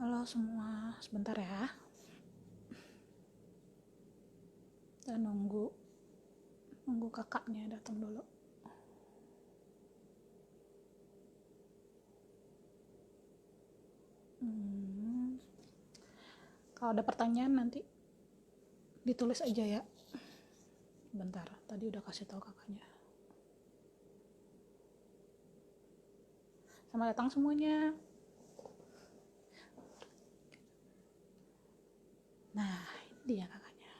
Halo semua, sebentar ya. Kita nunggu kakaknya datang dulu. Hmm, Kalau ada pertanyaan nanti ditulis aja ya. Bentar, tadi udah kasih tahu kakaknya. Selamat datang semuanya. Nah, ini dia kakaknya.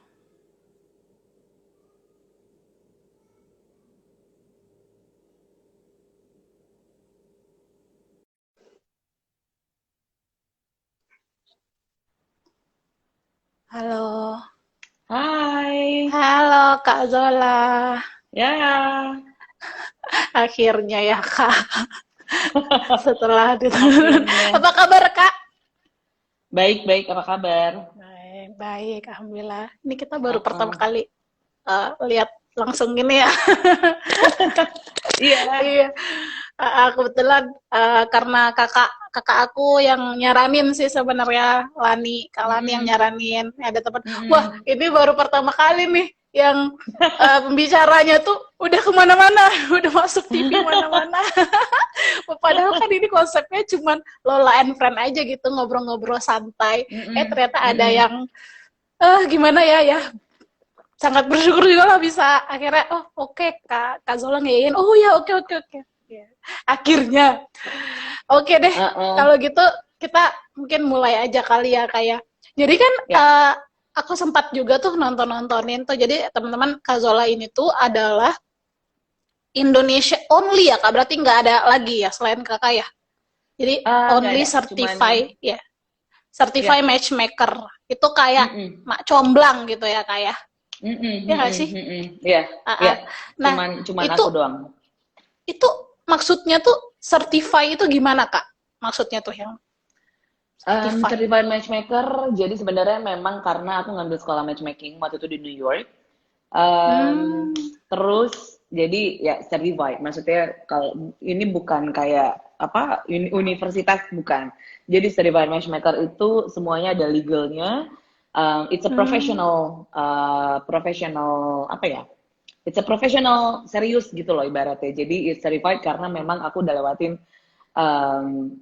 Halo, Hai, halo Kak Zola. ya, Akhirnya ya Kak, setelah akhirnya. apa kabar Kak? Baik-baik, apa kabar? Baik, baik, alhamdulillah. Ini kita baru pertama Uh-uh. kali lihat langsung gini ya. Iya. Iya, kebetulan karena kakak kakak aku yang nyaranin sih sebenarnya Kak Lani yang Mm-mm. nyaranin. Ada teman, wah Mm-mm. ini baru pertama kali nih yang pembicaranya tuh udah kemana-mana, udah masuk TV mana-mana. Padahal kan ini konsepnya cuman Lola and Friend aja gitu, ngobrol-ngobrol santai. Mm-mm. Ternyata ada Mm-mm. yang gimana ya sangat bersyukur juga lah bisa akhirnya Kak Zola ngeyin ya oke. Ya. Akhirnya oke deh Uh-uh. kalau gitu kita mungkin mulai aja kali ya kayak jadi kan Ya, aku sempat juga tuh nontonin tuh jadi teman-teman Kak Zola ini tuh adalah Indonesia only ya Kak berarti nggak ada lagi ya selain kakak ya jadi nggak only ada, cuman certify ya. matchmaker itu kayak Mm-mm. mak comblang gitu ya kayak Mm-mm. ya nggak Mm-mm. sih. Mm-mm. Ya, ya, Nah cuman itu aku doang. itu maksudnya tuh certify itu gimana kak? Maksudnya tuh yang certify. Certified matchmaker, jadi sebenarnya memang karena aku ngambil sekolah matchmaking waktu itu di New York. Um, Hmm, Terus jadi ya certified, maksudnya kalau ini bukan kayak apa universitas bukan. Jadi certified matchmaker itu semuanya ada legalnya. It's a hmm. professional apa ya? It's a professional serius gitu loh ibaratnya. Jadi it's certified karena memang aku udah lewatin um,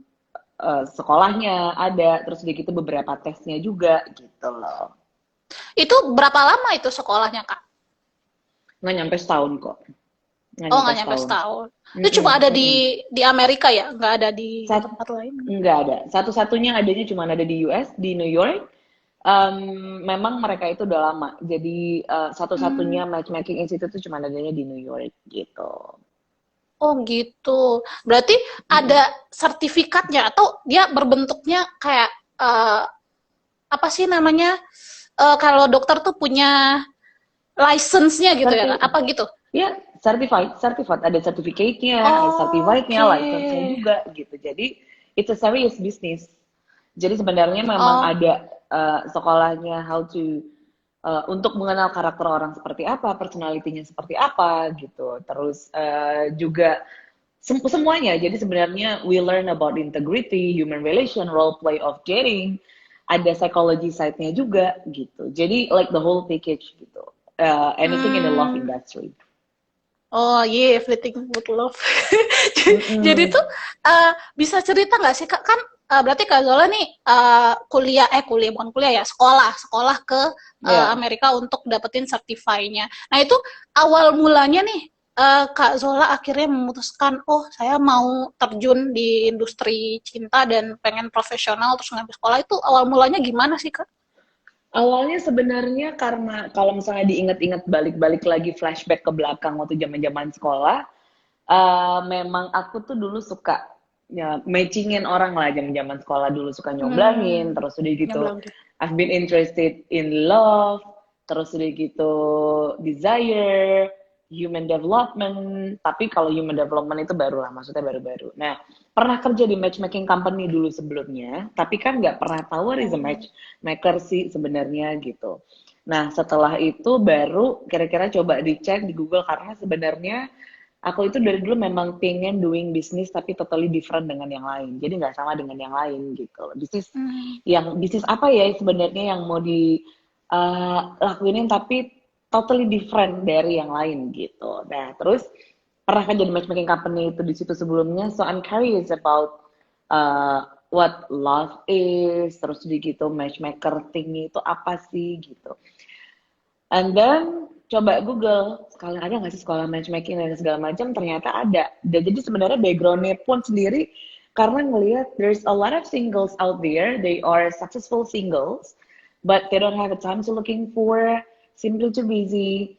sekolahnya ada, terus udah gitu beberapa tesnya juga gitu loh. Itu berapa lama itu sekolahnya kak? Nggak nyampe setahun kok, nggak Oh nyampe nggak nyampe setahun. setahun. Itu Mm-mm, cuma ada mm-mm. di Amerika ya, nggak ada di Sat tempat lain. nggak ada. Satu-satunya adanya cuma ada di US, di New York. Memang mereka itu udah lama. Jadi Hmm. satu-satunya matchmaking institute itu cuma adanya di New York gitu. Oh gitu. Berarti Mm-mm. ada sertifikatnya atau dia berbentuknya kayak eh, apa sih namanya? Kalau dokter tuh punya license-nya gitu ya kak? Certi Apa gitu? ya, certified. Ada certificate-nya, ada certified-nya, Oke. license-nya juga gitu. Jadi it's a serious business. Jadi sebenarnya memang Oh, ada sekolahnya how to untuk mengenal karakter orang seperti apa, personality-nya seperti apa gitu. Terus juga semuanya. Jadi sebenarnya we learn about integrity, human relation, role play of dating, ada psychology side-nya juga gitu. Jadi like the whole package gitu. Anything in the love hmm. industry. Oh yeah, everything with love. Jadi tuh Mm-mm. bisa cerita nggak sih kak? Kan berarti kak Zola nih kuliah bukan kuliah ya, sekolah ke Ya. Amerika untuk dapetin certify-nya. Nah itu awal mulanya nih kak Zola akhirnya memutuskan, oh saya mau terjun di industri cinta dan pengen profesional terus ngambil sekolah itu awal mulanya gimana sih kak? Awalnya sebenarnya karena kalau misalnya diingat-ingat balik-balik lagi flashback ke belakang waktu zaman-zaman sekolah, memang aku tuh dulu suka ya, matchingin orang lah zaman-zaman sekolah dulu suka Hmm, nyoblangin, terus udah yang gitu bilang gitu. I've been interested in love, terus udah gitu desire, human development. Tapi kalau human development itu baru lah, maksudnya baru-baru. Nah, pernah kerja di matchmaking company dulu sebelumnya, tapi kan nggak pernah tahu what is a Oh. matchmaker sih sebenarnya gitu. Nah, setelah itu baru kira-kira coba dicek di Google karena sebenarnya aku itu dari dulu memang pengen doing bisnis tapi totally different dengan yang lain. Jadi nggak sama dengan yang lain gitu. Hmm. Bisnis apa ya sebenarnya yang mau di lakuinin tapi totally different dari yang lain gitu. Nah, terus pernah kan jadi matchmaking company itu di situ sebelumnya. So I'm curious about what love is, terus gitu matchmaker thing itu apa sih gitu. And then coba Google, sekarang ada nggak sih sekolah matchmaking dan segala macam, ternyata ada. Dan jadi sebenarnya backgroundnya pun sendiri, karena ngelihat there's a lot of singles out there, they are successful singles, but they don't have a time to looking for, simply too busy,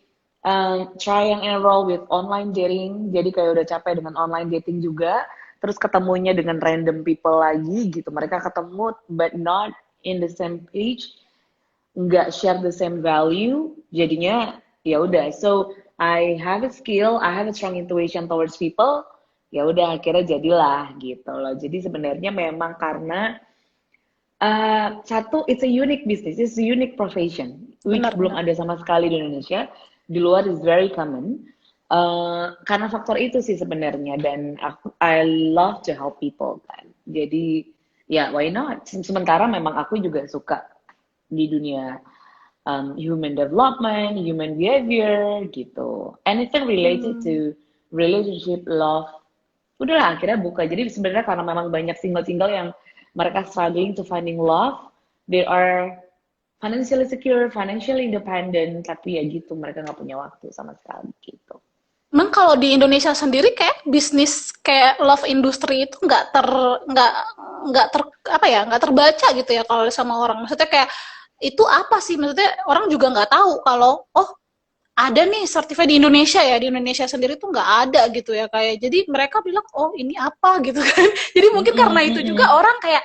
try and enroll with online dating, jadi kayak udah capek dengan online dating juga, terus ketemunya dengan random people lagi gitu, mereka ketemu but not in the same page, nggak share the same value, jadinya ya udah. So I have a skill, I have a strong intuition towards people, ya udah akhirnya jadilah gitu loh. Jadi sebenarnya memang karena satu, it's a unique business, it's a unique profession, which belum Benar-benar. ada sama sekali di Indonesia. Di luar is very common. Karena faktor itu sih sebenarnya, dan I love to help people kan. Jadi ya why not? Sementara memang aku juga suka di dunia human development, human behavior gitu. Anything related Hmm. to relationship, love. Udahlah akhirnya buka. Jadi sebenarnya karena memang banyak single-single yang mereka struggling to finding love, they are financially secure, financially independent, tapi ya gitu mereka nggak punya waktu sama sekali gitu. Emang kalau di Indonesia sendiri kayak bisnis kayak love industry itu nggak nggak ter apa ya nggak terbaca gitu ya kalau sama orang. Maksudnya kayak itu apa sih? Maksudnya orang juga nggak tahu kalau oh ada nih sertifikat di Indonesia ya, di Indonesia sendiri tuh nggak ada gitu ya kayak. Jadi mereka bilang oh ini apa gitu kan. Jadi mungkin karena Mm-mm, itu juga mm-mm. orang kayak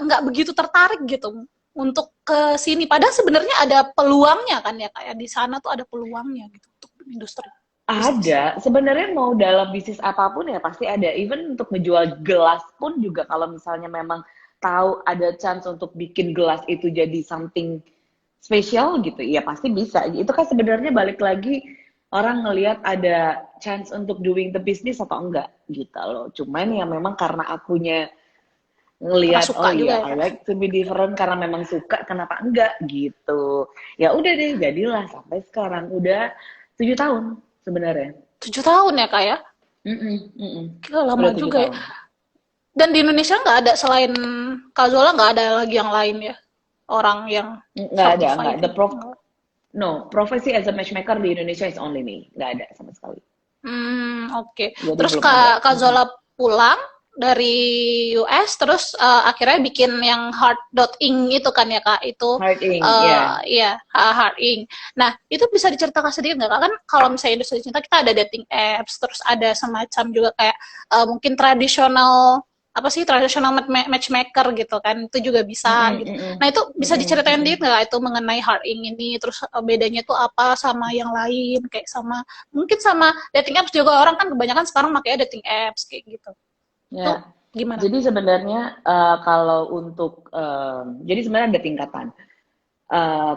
nggak begitu tertarik gitu untuk ke sini. Padahal sebenarnya ada peluangnya kan ya kayak di sana tuh ada peluangnya gitu untuk industri bisnis. Ada, sebenarnya mau dalam bisnis apapun ya pasti ada. Even untuk menjual gelas pun juga kalau misalnya memang tahu ada chance untuk bikin gelas itu jadi something spesial gitu, ya pasti bisa. Itu kan sebenarnya balik lagi orang ngelihat ada chance untuk doing the business atau enggak gitu loh. Cuman ya memang karena akunya Karena ngelihat suka oh juga iya ya I kak. like to be different karena memang suka, kenapa enggak gitu. Ya udah deh jadilah sampai sekarang udah 7 tahun sebenarnya. 7 tahun ya kak ya. Mm-mm, mm-mm. Gila, lama Udah tujuh juga ya. tahun. Dan di Indonesia nggak ada selain Kak Zola nggak ada lagi yang lain ya orang yang Nggak ada, nggak. certified The gitu. prof, no, profesi as a matchmaker di Indonesia is only me. Nggak ada sama sekali. Oke. Okay. Jadi Terus belum ada. Kak Mm-mm. Zola pulang dari US, terus akhirnya bikin yang Heart.ing itu kan ya Kak, itu Harding, ya. ya Heart.ing. Nah itu bisa diceritakan sedikit nggak Kak? Kan kalau misalnya industri cinta kita ada dating apps, terus ada semacam juga kayak mungkin tradisional apa sih tradisional matchmaker gitu kan itu juga bisa Mm-mm, gitu. mm-mm, Nah itu bisa mm-mm, diceritain mm-mm. dikit nggak itu mengenai Heart.ing ini, terus bedanya tuh apa sama yang lain kayak sama mungkin sama dating apps juga orang kan kebanyakan sekarang makanya dating apps kayak gitu. Tuh Ya. gimana? Jadi sebenarnya kalau untuk, jadi sebenarnya ada tingkatan.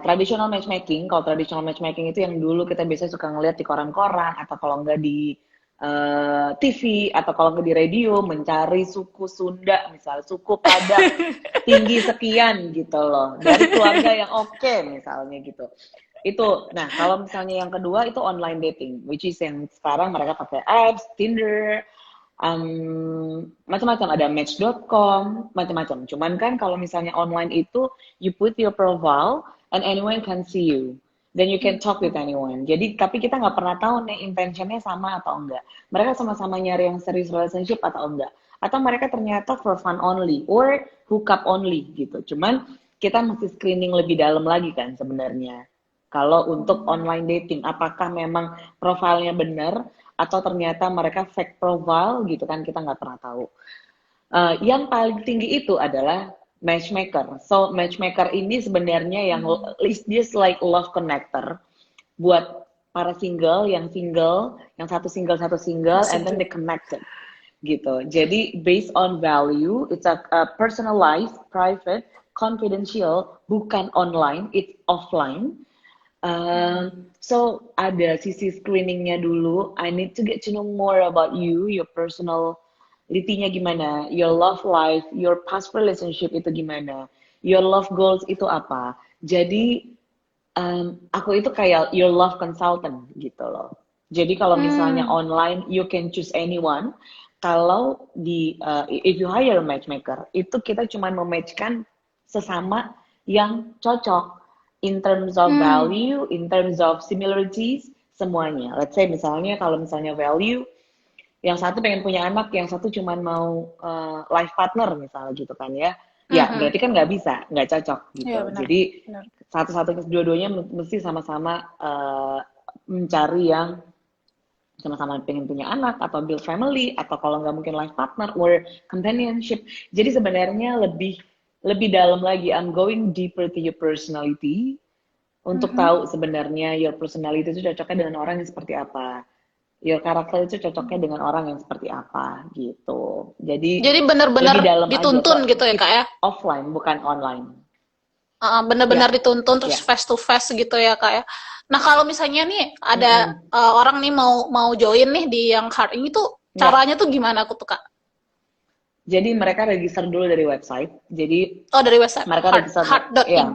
Traditional matchmaking, kalau traditional matchmaking itu yang dulu kita biasanya suka ngeliat di koran-koran atau kalau enggak di TV atau kalau enggak di radio mencari suku Sunda misalnya suku Padang tinggi sekian gitu loh dari keluarga yang oke misalnya gitu itu. Nah kalau misalnya yang kedua itu online dating, which is yang sekarang mereka pakai apps Tinder, macam-macam, ada match.com, macam-macam. Cuman kan kalau misalnya online itu you put your profile and anyone can see you. Then you can talk with anyone. Jadi tapi kita nggak pernah tahu nih intentionnya sama atau enggak. Mereka sama-sama nyari yang serious relationship atau enggak. Atau mereka ternyata for fun only or hook up only gitu. Cuman kita mesti screening lebih dalam lagi kan sebenarnya. Kalau untuk online dating, apakah memang profilnya benar atau ternyata mereka fake profile gitu kan kita nggak pernah tahu. Yang paling tinggi itu adalah matchmaker. So matchmaker ini sebenarnya yang is just like love connector buat para single, yang satu single, and then Setuju. they connected gitu. Jadi based on value, it's a personalized, private, confidential, bukan online, it's offline. So ada sisi screeningnya dulu. I need to get to know more about you, your personality-nya gimana, your love life, your past relationship itu gimana, your love goals itu apa. Jadi aku itu kayak your love consultant gitu loh. Jadi kalau misalnya Hmm. online, you can choose anyone. Kalau if you hire a matchmaker, itu kita cuma mematchkan sesama yang cocok in terms of Hmm. value, in terms of similarities, semuanya. Let's say misalnya kalau misalnya value, yang satu pengen punya anak, yang satu cuma mau life partner misalnya gitu kan ya. Ya Mhm. berarti kan nggak bisa, nggak cocok Iya gitu. benar. Jadi Benar. satu-satu dua-duanya mesti sama-sama mencari yang sama-sama pengen punya anak atau build family atau kalau nggak mungkin life partner or companionship. Jadi sebenarnya lebih lebih dalam lagi. I'm going deeper to your personality untuk Mhm. tahu sebenarnya your personality itu cocoknya dengan orang yang seperti apa. Your karakter itu cocoknya dengan orang yang seperti apa gitu. Jadi Jadi benar-benar lebih dalam aja. So dituntun gitu ya kak it's ya? offline bukan online. Benar-benar Ya, dituntun terus ya, face to face gitu ya kak ya. Nah kalau misalnya nih ada mm-mm. orang nih mau mau join nih di yang hard ini tuh Ya. caranya tuh gimana aku tuh kak? Jadi mereka register dulu dari website. Jadi Oh dari website mereka register hard.ing. ya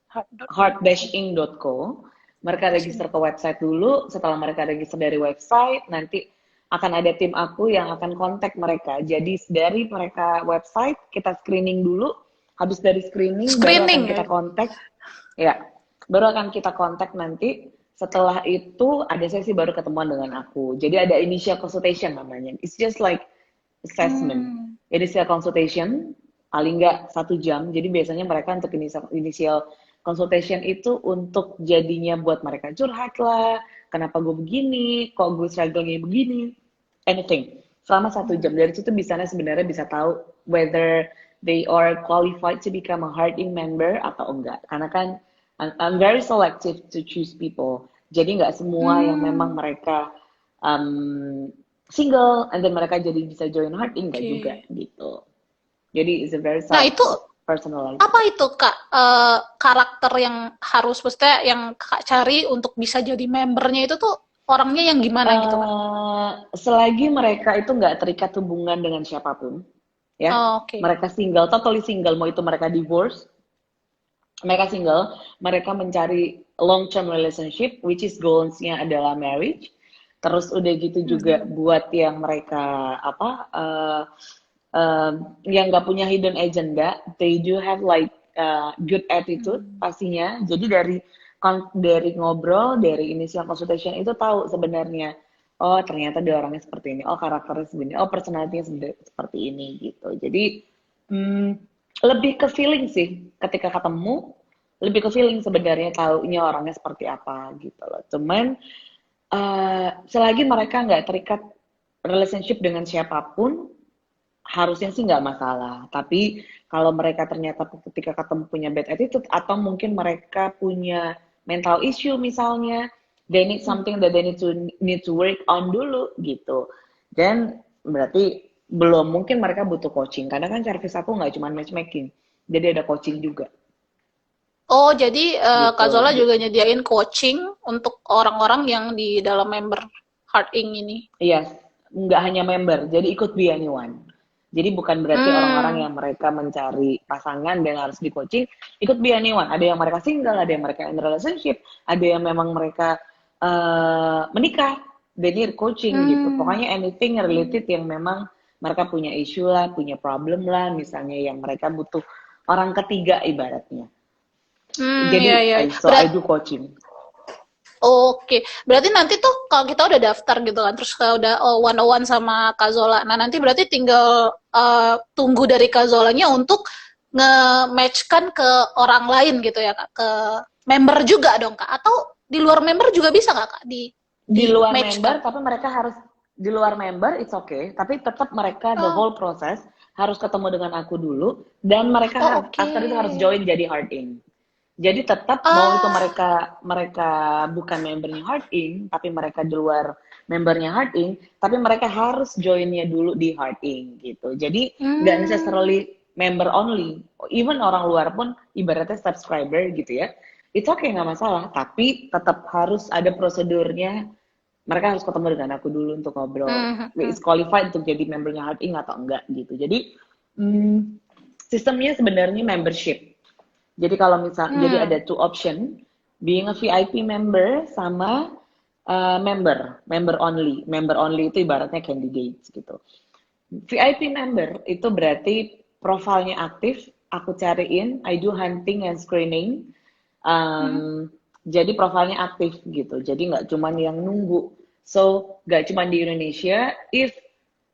Hard.ing. hard-ing.co. Mereka register ke website dulu. Setelah mereka register dari website, nanti akan ada tim aku yang akan kontak mereka. Jadi dari mereka website kita screening dulu. Habis dari screening baru akan Screening kita ya. kontak. Ya, baru akan kita kontak nanti. Setelah itu ada sesi baru ketemuan dengan aku. Jadi ada initial consultation namanya. It's just like assessment. Hmm. Initial consultation paling nggak 1 jam. Jadi biasanya mereka untuk initial consultation itu untuk jadinya buat mereka curhat lah. Kenapa gue begini? Kok gue struggle-nya begini? Anything. Selama 1 jam. Dari situ bisanya sebenarnya bisa tahu whether they are qualified to become a Hearting member atau enggak. Karena kan I'm very selective to choose people. Jadi nggak semua yang memang Hmm. mereka single and then mereka jadi bisa join Hearting Oke. nggak juga gitu. Jadi it's a very Nah self itu personalized. apa itu kak karakter yang harus maksudnya yang kak cari untuk bisa jadi membernya itu tuh orangnya yang gimana gitu kak? Selagi mereka itu nggak terikat hubungan dengan siapapun, ya, Oh, oke. mereka single, totally single, mau itu mereka divorce, mereka single, mereka mencari long term relationship, which is goals-nya adalah marriage. Terus udah gitu juga Mhm. buat yang mereka apa yang nggak punya hidden agenda, they do have like good attitude Hmm. pastinya. Jadi dari ngobrol, dari initial consultation itu tahu sebenarnya, oh ternyata dia orangnya seperti ini, oh karakternya sebenarnya, oh personalitinya seperti ini gitu. Jadi hmm, lebih ke feeling sih ketika ketemu, lebih ke feeling sebenarnya taunya orangnya seperti apa gitu loh. Cuman selagi mereka nggak terikat relationship dengan siapapun, harusnya sih nggak masalah. Tapi kalau mereka ternyata ketika ketemu punya bad attitude atau mungkin mereka punya mental issue misalnya, they need something that they need to work on dulu gitu. Dan berarti belum mungkin mereka butuh coaching. Karena kan service aku nggak cuma matchmaking, jadi ada coaching juga Oh, jadi Kak gitu. Zola juga nyediain coaching untuk orang-orang yang di dalam member Heart Inc. ini. Iya, nggak hanya member, jadi ikut be anyone. Jadi bukan berarti orang-orang Hmm. yang mereka mencari pasangan dan harus di coaching, ikut be anyone. Ada yang mereka single, ada yang mereka in relationship, ada yang memang mereka menikah, they need coaching gitu. Hmm. Pokoknya anything related yang memang mereka punya issue lah, punya problem lah, misalnya yang mereka butuh orang ketiga ibaratnya. Hmm, Jadi ya ya. I do coaching. Oke, berarti nanti tuh kalau kita udah daftar gitu kan, terus udah one on one sama Kak Zola. Nah, nanti berarti tinggal tunggu dari Kak Zolanya untuk nge-matchkan ke orang lain gitu ya, Kak, ke member juga dong, Kak. Atau di luar member juga bisa nggak, Kak, Di di luar member, matchkan? tapi mereka harus di luar member, it's okay. Tapi tetap mereka the Oh, whole process harus ketemu dengan aku dulu dan mereka oh oke. after itu harus join jadi Heart In. Jadi tetap mau itu Ah, mereka mereka bukan membernya Heart In, tapi mereka di luar membernya Heart In, tapi mereka harus joinnya dulu di Heart In gitu. Jadi nggak hmm, necessarily member only, even orang luar pun ibaratnya subscriber gitu ya. it's okay, nggak masalah. Tapi tetap harus ada prosedurnya. Mereka harus ketemu dengan aku dulu untuk ngobrol. Is qualified untuk jadi membernya Heart Inc atau enggak gitu. Jadi sistemnya sebenarnya membership. Jadi kalau jadi ada two option, being a VIP member sama member only. Member only itu ibaratnya candidates gitu. VIP member itu berarti profilnya aktif, aku cariin, I do hunting and screening. Jadi profilnya aktif gitu. Jadi nggak cuma yang nunggu. So nggak cuma di Indonesia. If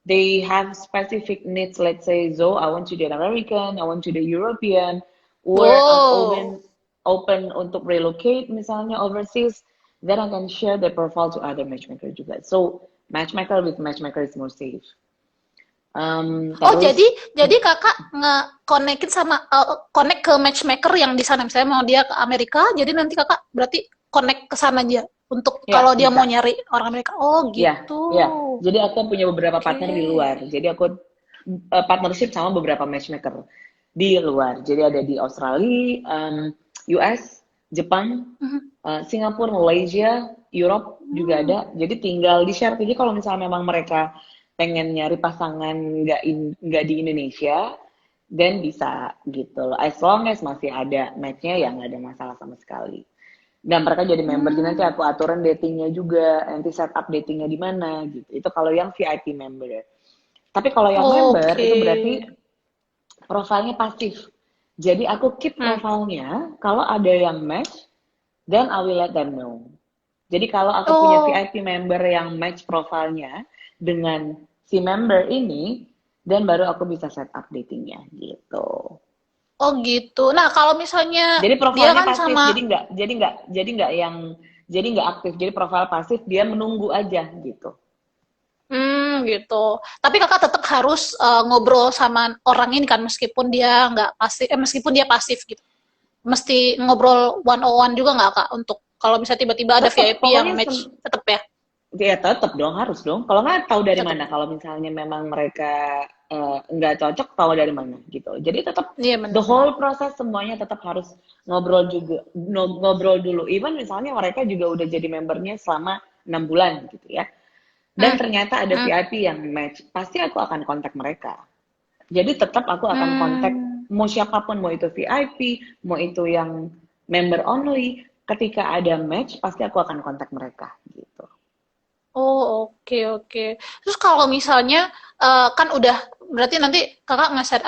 they have specific needs, let's say, Zo, I want to be an American, I want to be European, or I'm open untuk relocate misalnya overseas, then I can share the profile to other matchmaker juga. So matchmaker with matchmaker is more safe. Jadi kakak nge-connectin sama connect ke matchmaker yang di sana, misalnya mau dia ke Amerika, jadi nanti kakak berarti connect ke sana aja untuk kalau dia mau nyari orang Amerika. Oh gitu. Ya. Jadi aku punya beberapa partner di luar. Jadi aku partnership sama beberapa matchmaker di luar. Jadi ada di Australia, US, Jepang, Singapura, Malaysia, Europe juga ada. Jadi tinggal di share. Jadi kalau misalnya memang mereka pengen nyari pasangan nggak di Indonesia, then bisa gitu loh. As long as masih ada matchnya, ya nggak ada masalah sama sekali. Dan mereka jadi member, jadi nanti aku aturan datingnya juga, nanti set up datingnya di mana gitu. Itu kalau yang VIP member. Tapi kalau yang member itu berarti profilnya pasif. Jadi aku keep profilnya, kalau ada yang match, then I will let them know. Jadi kalau aku punya VIP member yang match profilnya dengan si member ini, dan baru aku bisa set up datingnya gitu. Oh gitu. Nah kalau misalnya jadi profilnya dia kan pasif, sama... jadi nggak aktif. Jadi profil pasif, dia menunggu aja gitu. Gitu. Tapi kakak tetap harus ngobrol sama orang ini kan, meskipun dia nggak pasif, meskipun dia pasif gitu. Mesti ngobrol one on one juga nggak kak, untuk kalau misalnya tiba-tiba ada VIP yang match, tetap ya? Ya tetap dong, harus dong. Kalau nggak tahu dari mana. Kalau misalnya memang mereka nggak cocok, tahu dari mana gitu. Jadi tetap the whole proses semuanya tetap harus ngobrol juga, ngobrol dulu. Even misalnya mereka juga udah jadi membernya selama 6 bulan gitu ya. Dan ternyata ada VIP yang match, pasti aku akan kontak mereka. Jadi tetap aku akan kontak mau siapapun, mau itu VIP, mau itu yang member only. Ketika ada match, pasti aku akan kontak mereka gitu. Oh oke. Terus kalau misalnya kan udah berarti nanti kakak nge-set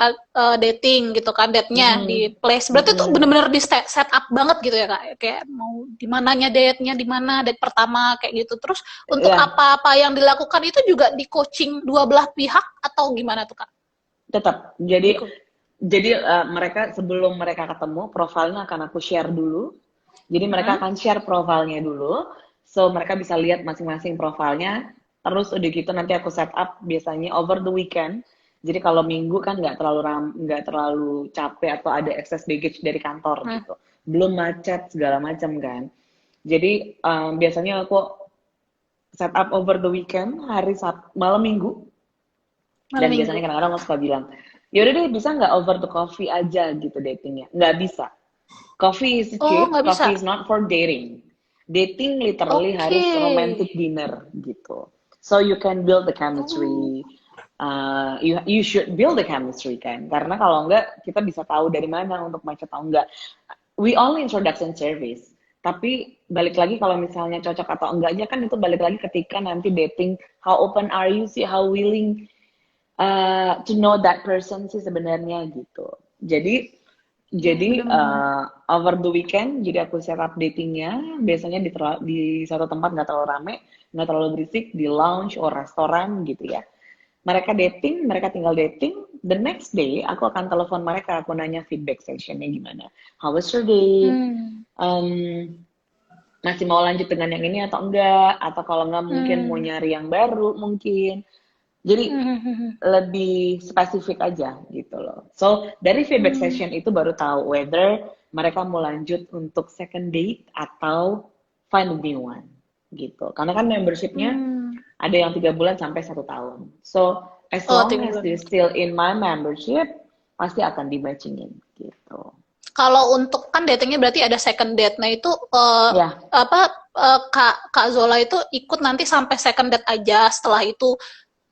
dating gitu kan, date-nya di place. Berarti tuh bener-bener di set up banget gitu ya kak. Kayak mau di mananya date-nya, di mana date pertama kayak gitu. Terus untuk apa-apa yang dilakukan itu juga di coaching dua belah pihak atau gimana tuh kak? Tetap. Jadi mereka sebelum mereka ketemu, profilnya akan aku share dulu. Jadi mereka akan share profilnya dulu. So, mereka bisa lihat masing-masing profilnya. Terus udah gitu nanti aku set up biasanya over the weekend. Jadi kalau minggu kan nggak terlalu capek atau ada excess baggage dari kantor gitu. Belum macet segala macam kan. Jadi biasanya aku set up over the weekend, hari malam minggu. Dan biasanya kadang-kadang aku suka bilang, yaudah deh bisa nggak over the coffee aja gitu datingnya. Nggak bisa. Coffee is cheap, coffee is not for dating. Dating literally harus romantic dinner gitu. So you can build the chemistry. You should build the chemistry kan. Karena kalau enggak, kita bisa tahu dari mana untuk match atau enggak. We only introduction service. Tapi balik lagi kalau misalnya cocok atau enggaknya kan itu balik lagi ketika nanti dating. How open are you sih? How willing to know that person sih sebenarnya gitu. Jadi over the weekend, jadi aku set up datingnya, biasanya di satu tempat nggak terlalu rame, nggak terlalu berisik, di lounge or restoran gitu ya. Mereka dating, mereka tinggal dating, the next day aku akan telepon mereka, aku nanya feedback sessionnya gimana. How was your day? Masih mau lanjut dengan yang ini atau enggak? Atau kalau enggak mungkin mau nyari yang baru mungkin. Jadi lebih spesifik aja gitu loh. So dari feedback session itu baru tahu whether mereka mau lanjut untuk second date atau find a new one gitu. Karena kan membershipnya ada yang 3 bulan sampai 1 tahun. So as long as they're still in my membership, pasti akan di matchingin gitu. kalau untuk kan datingnya berarti ada second date. Nah itu Ya, Kak Zola itu ikut nanti sampai second date aja. Setelah itu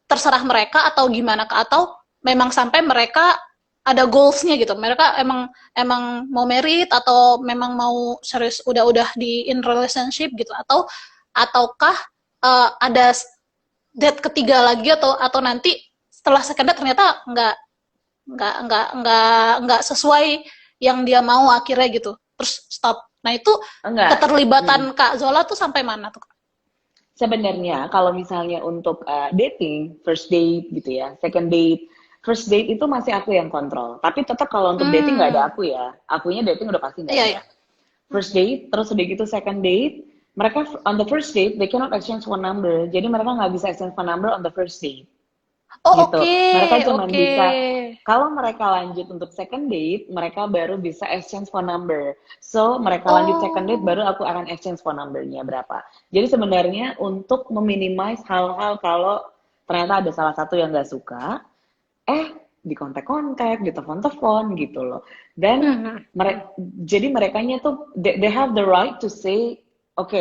terserah mereka atau gimana Kak? Atau memang sampai mereka ada goals-nya gitu. Mereka emang emang mau merit atau memang mau serius udah di in relationship gitu ataukah ada date ketiga lagi atau nanti setelah second date ternyata nggak sesuai yang dia mau akhirnya gitu terus stop. Nah itu enggak. keterlibatan Kak Zola tuh sampai mana tuh Kak? Sebenarnya kalau misalnya untuk dating, first date gitu ya, second date, first date itu masih aku yang kontrol. Tapi tetap kalau untuk dating nggak ada Hmm, aku ya. Akunya dating udah pasti nggak iya ada. ya. First date, terus udah gitu second date, mereka on the first date they cannot exchange phone number. Jadi mereka nggak bisa exchange phone number on the first date Oh gitu. oke Mereka cuma oke. bisa kalau mereka lanjut untuk second date, mereka baru bisa exchange phone number. So, mereka lanjut second date, baru Oh. aku akan exchange phone numbernya berapa. Jadi sebenarnya untuk meminimize hal-hal kalau ternyata ada salah satu yang nggak suka, di kontak-kontak, di telepon-telepon gitu loh. Dan Mhm. jadi merekanya tuh they have the right to say, oke,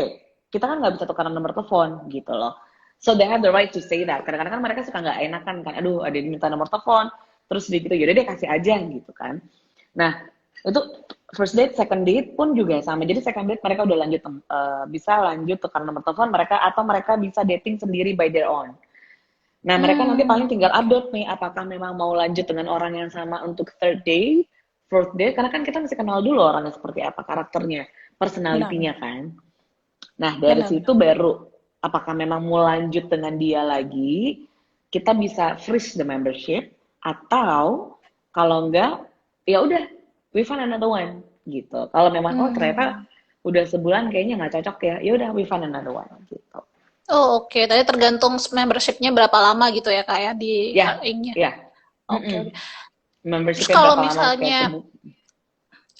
kita kan nggak bisa tukeran nomor telepon gitu loh. So they have the right to say that. Kadang-kadang kan mereka suka nggak enakan kan, aduh ada yang minta nomor telepon, terus di gitu, yaudah deh kasih aja gitu kan. Nah itu first date, second date pun juga sama. Jadi second date mereka udah lanjut bisa lanjut tukeran nomor telepon mereka atau mereka bisa dating sendiri by their own. Nah, mereka nanti paling tinggal Oke. update nih, apakah memang mau lanjut dengan orang yang sama untuk third date, fourth date, karena kan kita mesti kenal dulu orangnya seperti apa, karakternya, Benar personality-nya kan. Nah, dari benar situ benar. baru, apakah memang mau lanjut dengan dia lagi, kita bisa freeze the membership, atau kalau enggak, ya udah, we find another one, gitu. Kalau memang, oh ternyata Hmm. udah sebulan kayaknya nggak cocok ya we find another one, gitu. Oh oke, tadi tergantung membershipnya berapa lama gitu ya kak ya di Ya, ing-nya. ya. Oke oke. Terus Membershipnya kalau berapa lama kayak misalnya kebu.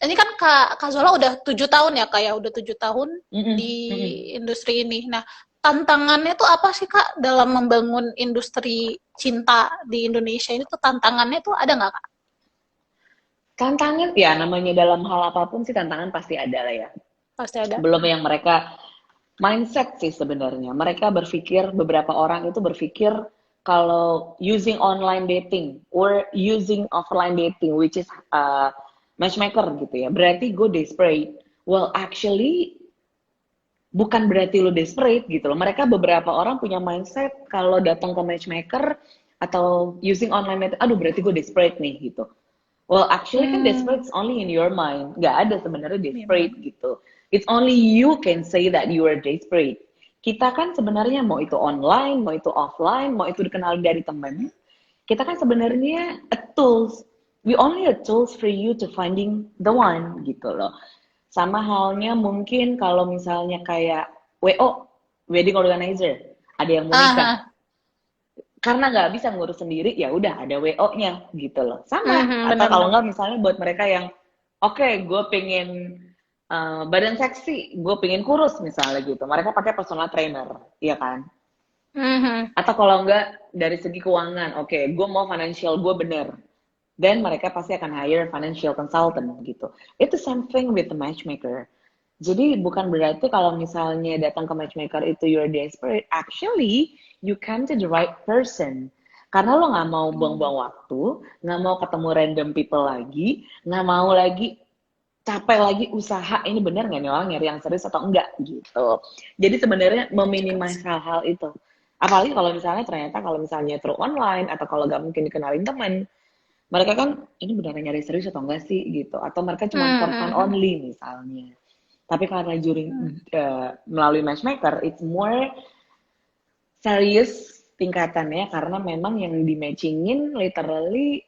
ini kan Kak Zola udah 7 tahun ya Kak ya, udah 7 tahun di Mm-mm, mm-mm. industri ini. Nah, tantangannya tuh apa sih Kak dalam membangun industri cinta di Indonesia ini tuh tantangannya tuh ada nggak Kak? Tantangan ya namanya dalam hal apapun sih tantangan pasti ada lah ya. Pasti ada. Belum yang mereka mindset sih sebenarnya. Mereka berpikir beberapa orang itu berpikir kalau using online dating or using offline dating which is matchmaker gitu ya. Berarti gue desperate. Well, actually bukan berarti lo desperate gitu loh. Mereka beberapa orang punya mindset kalau datang ke matchmaker atau using online method, aduh berarti gue desperate nih gitu. Well, actually kan Hmm, desperate is only in your mind. Nggak ada sebenarnya iya desperate benar. gitu. It's only you can say that you are desperate. Kita kan sebenarnya mau itu online, mau itu offline, mau itu dikenal dari temen, kita kan sebenarnya a tools. We only a tools for you to finding the one gitu loh. Sama halnya mungkin kalau misalnya kayak WO, wedding organizer, ada yang mau nikah, Ah, karena nggak bisa ngurus sendiri ya udah ada WO-nya gitu loh sama atau kalau benar-benar. nggak misalnya buat mereka yang oke gue pengen badan seksi gue pengen kurus misalnya gitu mereka pakai personal trainer ya kan Mhm. atau kalau nggak dari segi keuangan oke gue mau financial gue bener dan mereka pasti akan hire financial consultant gitu itu same thing with the matchmaker jadi bukan berarti kalau misalnya datang ke matchmaker itu you're desperate. Actually, you come to the right person. Karena lo nggak mau Hmm. buang-buang waktu, nggak mau ketemu random people lagi, nggak mau lagi capek lagi usaha ini benar nggak nih orang nyari yang serius atau enggak gitu. Jadi sebenarnya Iya juga meminimasi sih. hal-hal itu. Apalagi kalau misalnya ternyata kalau misalnya through online atau kalau nggak mungkin dikenalin teman, mereka kan ini beneran nyari serius atau enggak sih gitu. Atau mereka cuma for fun Mhm. only misalnya. Tapi karena Hmm. melalui matchmaker, it's more serius tingkatannya karena memang yang di matchingin literally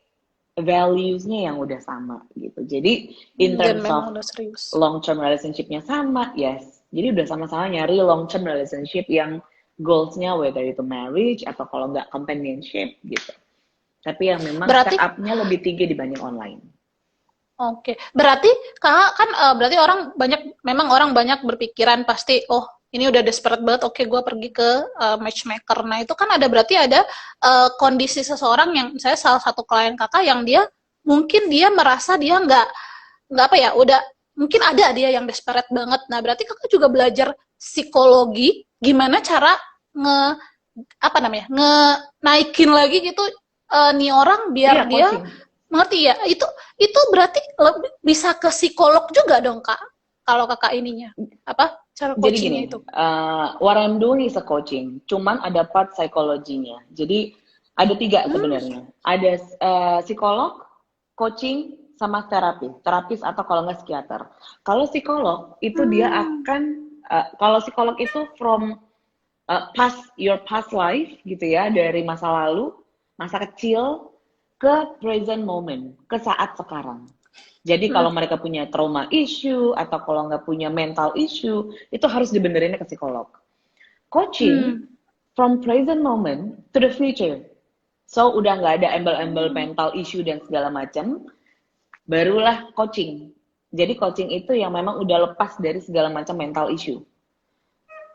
values-nya yang udah sama gitu. Jadi in Dan terms of memang udah serius. long term relationship-nya sama, yes. Jadi udah sama-sama nyari long term relationship yang goals-nya whether itu marriage atau kalau nggak companionship gitu. Tapi yang memang Berarti step-up-nya lebih tinggi dibanding online. Oke, berarti Kakak kan berarti memang orang banyak berpikiran pasti, oh ini udah desperate banget, oke gue pergi ke matchmaker. Nah itu kan berarti ada kondisi seseorang yang, saya salah satu klien Kakak yang dia mungkin dia merasa dia nggak apa ya, udah mungkin ada dia yang desperate banget. Nah, berarti kakak juga belajar psikologi gimana cara apa namanya, naikin lagi gitu nih orang Iya, biar dia coaching. mengerti ya. Itu berarti bisa ke psikolog juga dong kak, kalau kakak ininya apa cara Jadi coachingnya gini, itu. what I'm doing is a coaching, cuman ada part psikologinya. Jadi ada tiga Hmm. sebenarnya. Ada psikolog, coaching, sama terapis atau kalau nggak psikiater. Kalau psikolog itu dia Hmm. akan, kalau psikolog itu from your past life gitu ya, dari masa lalu, masa kecil ke present moment, ke saat sekarang. Jadi Hmm. kalau mereka punya trauma issue atau kalau nggak punya mental issue, itu harus dibenerinnya ke psikolog. Coaching Hmm. from present moment to the future. So udah nggak ada embel-embel Hmm. mental issue dan segala macam, barulah coaching. Jadi coaching itu yang memang udah lepas dari segala macam mental issue.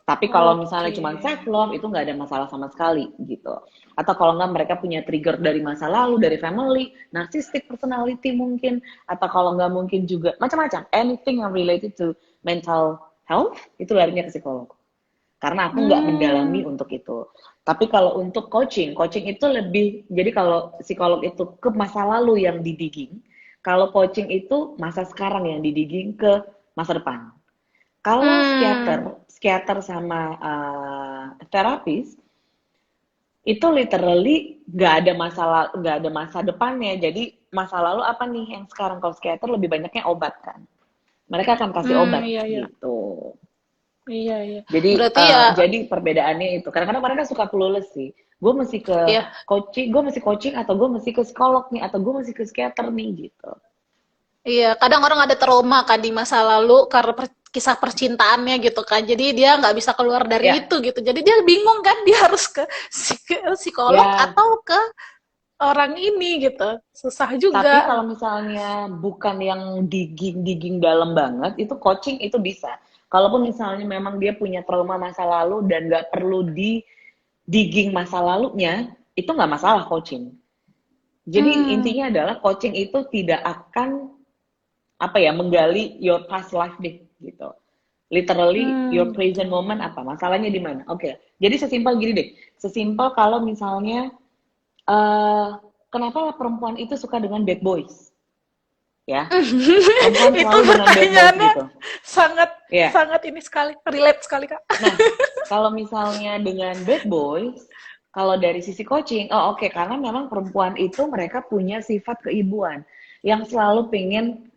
Tapi kalau misalnya Oke. cuma self love itu nggak ada masalah sama sekali gitu. Atau kalau nggak mereka punya trigger dari masa lalu, dari family, narcissistic personality mungkin, atau kalau nggak mungkin juga macam-macam. Anything yang related to mental health itu larinya ke psikolog. Karena aku nggak mendalami Hmm. untuk itu. Tapi kalau untuk coaching, coaching itu lebih, jadi kalau psikolog itu ke masa lalu yang didigging, kalau coaching itu masa sekarang yang didigging ke masa depan. Kalau Hmm. psikiater sama terapis itu literally nggak ada masa depannya. Jadi masa lalu apa nih yang sekarang, kalau psikiater lebih banyaknya obat kan. Mereka akan kasih Hmm. obat Iya, iya. gitu. Iya, iya. Jadi Berarti ya, perbedaannya itu. Kadang-kadang mereka suka clueless sih. ya, Gue mesti coaching atau gue mesti ke psikolog nih atau gue mesti ke psikiater nih gitu. iya. Kadang orang ada trauma kan di masa lalu karena kisah percintaannya gitu kan. Jadi dia nggak bisa keluar dari Ya, itu gitu. Jadi dia bingung kan dia harus ke psikolog ya. atau ke orang ini gitu. Susah Tapi juga. kalau misalnya bukan yang digging dalam banget, itu coaching itu bisa. Kalaupun misalnya memang dia punya trauma masa lalu dan nggak perlu di digging masa lalunya, itu nggak masalah coaching. Jadi Hmm. intinya adalah coaching itu tidak akan apa ya menggali your past life deh gitu. Literally your Gitu. present moment apa masalahnya di mana? Oke. Jadi sesimpel gini deh. Sesimpel kalau misalnya kenapa perempuan itu suka dengan bad boys? Ya, perempuan Itu selalu dengan bad boys pertanyaannya gitu. sangat Ya. sangat ini sekali, relate sekali Kak. Nah, kalau misalnya dengan bad boys, kalau dari sisi coaching, oh oke, karena memang perempuan itu mereka punya sifat keibuan yang selalu pengen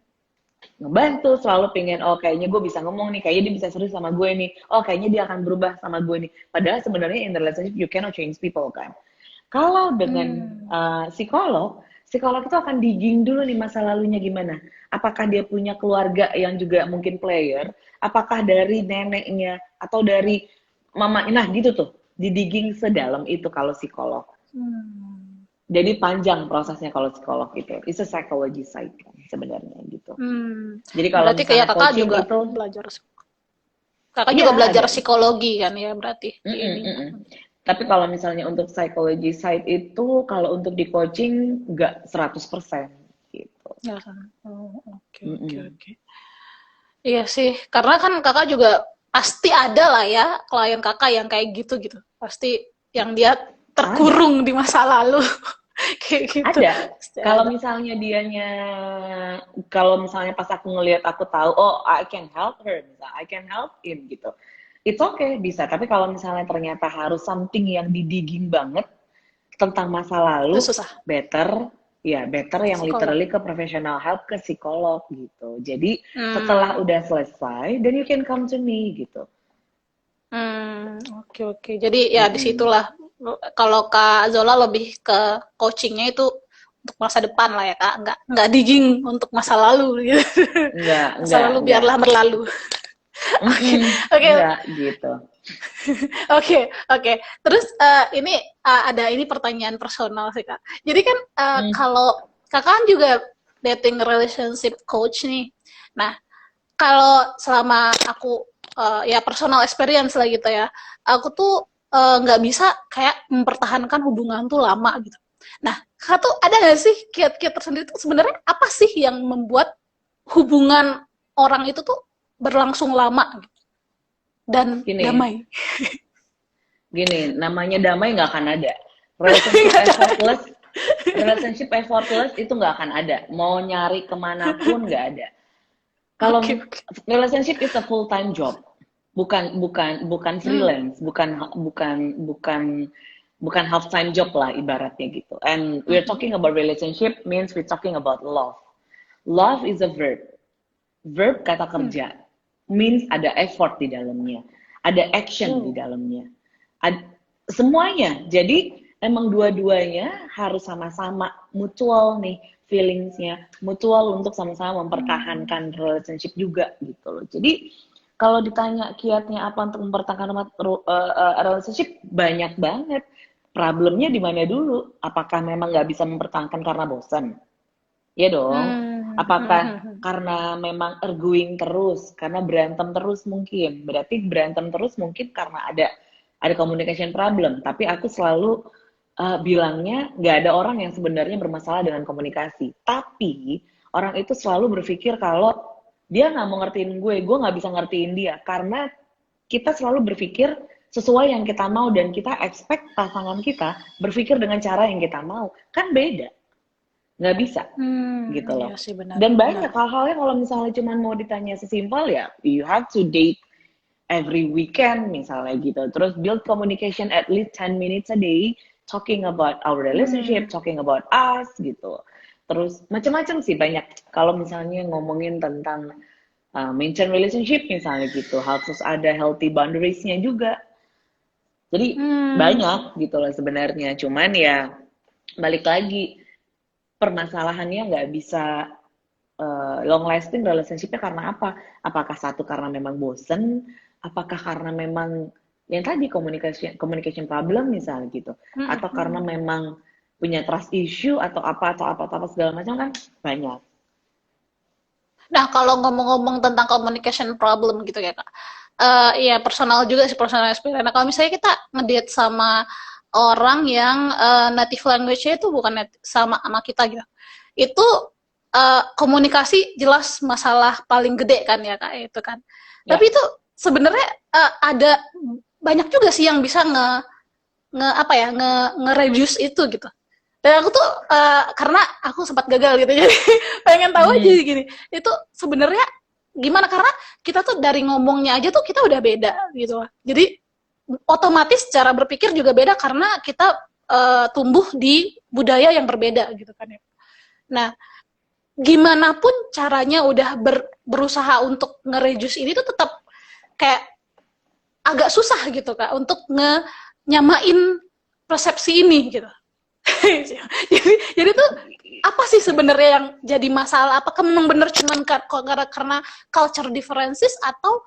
ngebantu, selalu pengen, oh kayaknya gue bisa ngomong nih, kayaknya dia bisa serius sama gue nih, oh kayaknya dia akan berubah sama gue nih. Padahal sebenarnya in the relationship you cannot change people kan. Kalau dengan Hmm. psikolog itu akan digging dulu nih masa lalunya gimana. Apakah dia punya keluarga yang juga mungkin player? Apakah dari neneknya atau dari mama? Nah gitu tuh, digging sedalam itu kalau psikolog. Hmm. Jadi panjang prosesnya kalau psikolog itu. It's a psychology side kan sebenarnya gitu. Hmm. Jadi kalau Berarti kayak misalnya kakak coaching juga itu, belajar, kakak juga iya belajar ada. psikologi kan ya berarti di Mm-mm, ininya. mm-mm. Tapi kalau misalnya untuk psychology side itu, kalau untuk di coaching nggak 100% gitu. Ya kan. Oh, oke, oke, Mm-mm. oke. Iya sih, karena kan kakak juga pasti ada lah ya klien kakak yang kayak gitu gitu. Pasti yang dia Ada, terkurung di masa lalu kayak gitu. ada. Pasti Kalau ada. misalnya kalau misalnya pas aku ngelihat aku tahu, oh I can help her, misalnya I can help him gitu. It's okay, bisa. Tapi kalau misalnya ternyata harus something yang didigging banget tentang masa Itu lalu, susah. better yang Psikolog. literally ke professional help, ke psikolog gitu. Jadi setelah Hmm. udah selesai, then you can come to me gitu. Hmm, oke, oke. Jadi ya Mm-mm. disitulah kalau Kak Zola lebih ke coachingnya itu untuk masa depan lah ya Kak, nggak digging untuk masa lalu gitu. Masa lalu Enggak. biarlah berlalu. Oke, Mm-mm, oke, enggak gitu. oke, oke. Terus ini ada ini pertanyaan personal sih Kak. Jadi kan Mm, kalau Kakak kan juga dating relationship coach nih. Nah, kalau selama aku ya personal experience lah gitu ya, aku tuh nggak bisa kayak mempertahankan hubungan tuh lama gitu. Nah, kakak tuh ada nggak sih kiat-kiat tersendiri tuh sebenarnya apa sih yang membuat hubungan orang itu tuh berlangsung lama gitu, dan Gini, damai. namanya damai nggak akan ada. Relationship effortless, relationship effortless itu nggak akan ada. Mau nyari kemanapun nggak ada. Kalau Oke, oke. relationship is a full time job, bukan Hmm. freelance, bukan half time job lah ibaratnya gitu. And we're Mhm. talking about relationship means we're talking about love. Love is a verb. Verb kata Hmm. kerja means ada effort di dalamnya, ada action di Oh. dalamnya, semuanya. Jadi emang dua-duanya harus sama-sama mutual nih feelingsnya, mutual untuk sama-sama Hmm. mempertahankan relationship juga gitu loh. Jadi kalau ditanya kiatnya apa untuk mempertahankan relationship, banyak banget. Problemnya di mana dulu? Apakah memang nggak bisa mempertahankan karena bosan? Iya dong. Hmm. Hmm. Apakah Hmm. karena memang arguing terus, karena berantem terus mungkin. Berarti berantem terus mungkin karena ada communication problem. Tapi aku selalu bilangnya nggak ada orang yang sebenarnya bermasalah dengan komunikasi. Tapi orang itu selalu berpikir kalau dia nggak mau ngertiin gue nggak bisa ngertiin dia. Karena kita selalu berpikir sesuai yang kita mau dan kita expect pasangan kita berpikir dengan cara yang kita mau. Kan beda, nggak bisa gitu Hmm. loh. Ya sih, benar, Dan benar. banyak hal-halnya kalau misalnya cuma mau ditanya sesimpel ya, you have to date every weekend misalnya gitu. Terus build communication at least 10 minutes a day, talking about our relationship, Hmm. talking about us gitu. Terus macam-macam sih banyak. Kalau misalnya ngomongin tentang maintain relationship misalnya gitu, harus ada healthy boundariesnya juga. Jadi Hmm. banyak gitu loh sebenarnya. Cuman ya balik lagi, permasalahannya nggak bisa long lasting relationship-nya karena apa? Apakah satu karena memang bosen, apakah karena memang yang tadi communication problem misalnya gitu, Hmm. atau karena Hmm. memang punya trust issue atau apa segala macam kan banyak. Nah, kalau ngomong-ngomong tentang communication problem gitu ya, Kak. Iya, personal juga sih, personal experience. Nah, kalau misalnya kita ngedate sama orang yang native language-nya itu bukan sama sama kita gitu. Itu komunikasi jelas masalah paling gede kan ya, Kak, itu kan. Tapi Ya, itu sebenarnya ada banyak juga sih yang bisa nge apa ya, nge-reduce itu gitu. Dan aku tuh karena aku sempat gagal gitu, jadi pengen tahu aja hmm, gini, itu sebenarnya gimana, karena kita tuh dari ngomongnya aja tuh kita udah beda gitu. Jadi otomatis cara berpikir juga beda karena kita tumbuh di budaya yang berbeda gitu kan ya. Nah, gimana pun caranya udah berusaha untuk nge-reduce ini tuh tetap kayak agak susah gitu Kak untuk nyamain persepsi ini gitu. jadi tuh apa sih sebenarnya yang jadi masalah? Apakah memang benar cuman karena culture differences, atau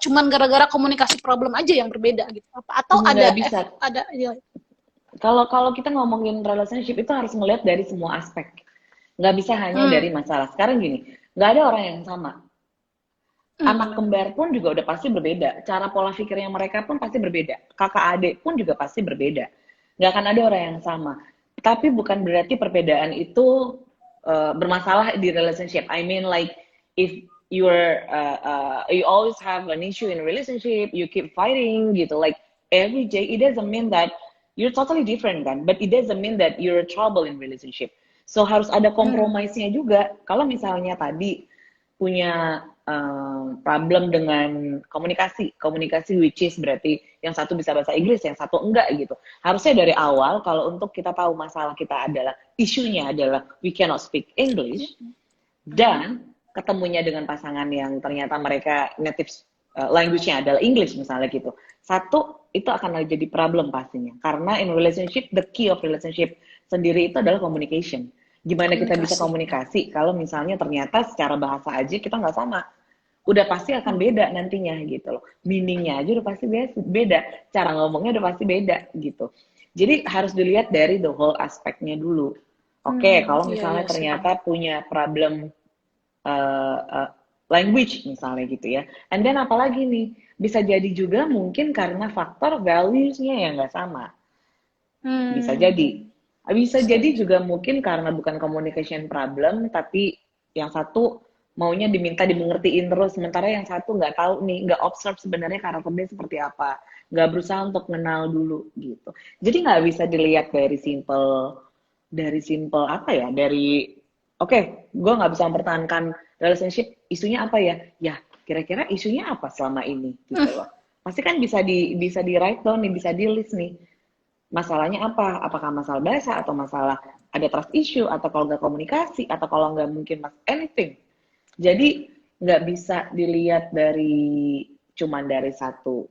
cuman gara-gara komunikasi problem aja yang berbeda gitu? Atau nggak ada bisa. ada ya. Kalau kita ngomongin relationship itu harus ngelihat dari semua aspek. Nggak bisa hanya Hmm, dari masalah. Sekarang gini, nggak ada orang yang sama. Anak benar-benar. kembar pun juga udah pasti berbeda. Cara pola pikirnya mereka pun pasti berbeda. Kakak adik pun juga pasti berbeda. Nggak akan ada orang yang sama. Tapi bukan berarti perbedaan itu bermasalah di relationship. I mean like if you always have an issue in a relationship, you keep fighting gitu. Like every day, it doesn't mean that you're totally different kan. But it doesn't mean that you're a trouble in relationship. So harus ada Hmm. kompromisnya juga. Kalau misalnya tadi punya problem dengan komunikasi which is berarti yang satu bisa bahasa Inggris, yang satu enggak gitu. Harusnya dari awal kalau untuk kita tahu masalah kita adalah isunya adalah we cannot speak English Hmm. dan ketemunya dengan pasangan yang ternyata mereka native language-nya adalah English misalnya gitu. Satu itu akan jadi problem pastinya karena in relationship the key of relationship sendiri itu adalah communication. Gimana kita bisa Komunikasi. komunikasi kalau misalnya ternyata secara bahasa aja kita nggak sama, udah pasti akan Hmm. beda nantinya gitu loh. Meaningnya aja udah pasti beda, cara ngomongnya udah pasti beda gitu. Jadi harus dilihat dari the whole aspeknya dulu. Oke, kalau Iya, misalnya iya sih, benar. ternyata punya problem uh, uh, language misalnya gitu ya. And then apalagi nih, bisa jadi juga mungkin karena faktor values-nya yang nggak sama. Bisa jadi. Hmm. Bisa Bisa, jadi bisa. juga mungkin karena bukan communication problem, tapi yang satu, maunya diminta dimengertiin terus, sementara yang satu nggak tahu nih, nggak observe sebenarnya karakternya seperti apa, nggak berusaha untuk kenal dulu gitu. Jadi nggak bisa dilihat dari simple apa ya, dari oke, gue nggak bisa mempertahankan relationship, isunya apa ya? Ya, kira-kira isunya apa selama ini gitu loh. Pasti kan bisa di write down nih, bisa di list nih. Masalahnya apa? Apakah masalah bahasa atau masalah ada trust issue atau kalau nggak komunikasi atau kalau nggak mungkin anything. Jadi nggak bisa dilihat cuman dari satu